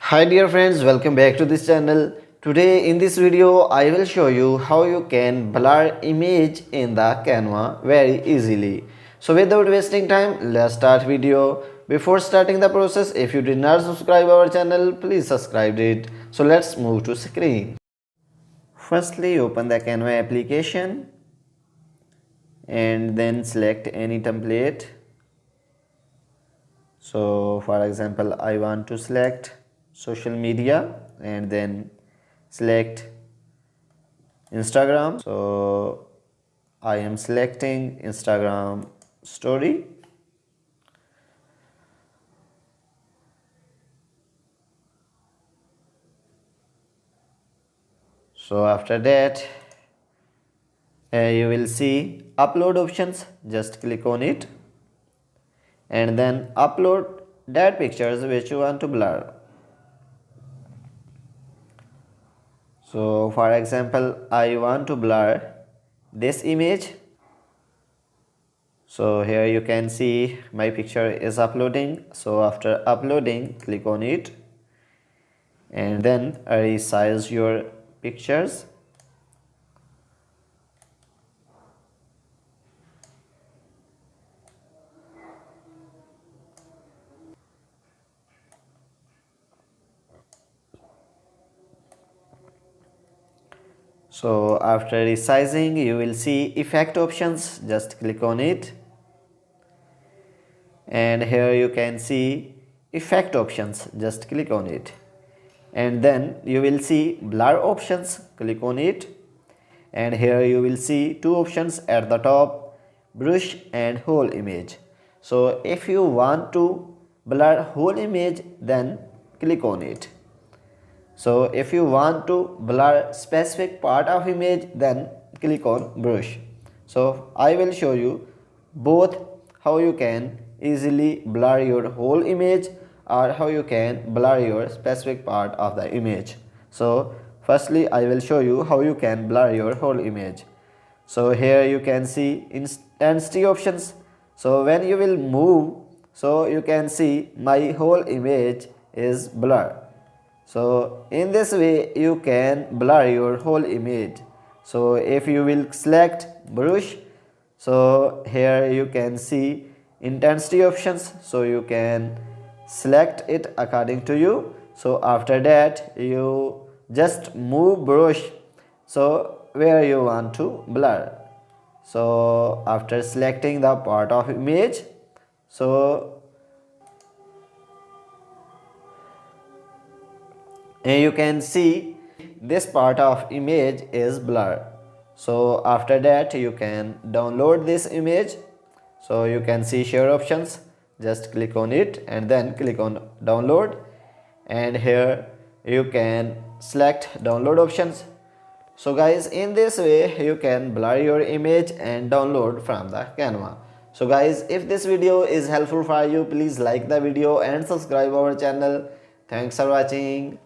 Hi dear friends, welcome back to this channel. Today in this video I will show you how you can blur image in the Canva very easily. So without wasting time, let's start video. Before starting the process, if you did not subscribe our channel, please subscribe it. So let's move to screen. Firstly, open the Canva application and then select any template. So for example, I want to select social media and then select Instagram. So I am selecting Instagram story. So after that, you will see upload options. Just click on it and then upload that pictures which you want to blur. So for example, I want to blur this image. So here you can see my picture is uploading. So after uploading, click on it and then resize your pictures. So after resizing, you will see effect options. Just click on it and here you can see effect options. Just click on it and then you will see blur options. Click on it and here you will see two options at the top, brush and whole image. So if you want to blur whole image, then click on it. So if you want to blur specific part of image, then click on brush. So I will show you both how you can easily blur your whole image or how you can blur your specific part of the image. So firstly I will show you how you can blur your whole image. So here you can see intensity options. So when you will move, so you can see my whole image is blurred. So in this way you can blur your whole image. So if you will select brush, so here you can see intensity options. So you can select it according to you. So after that you just move brush so where you want to blur. So after selecting the part of image, so and you can see this part of image is blurred. So after that you can download this image. So you can see share options. Just click on it and then click on download and here you can select download options. So guys, in this way you can blur your image and download from the Canva. So guys, if this video is helpful for you, please like the video and subscribe our channel. Thanks for watching.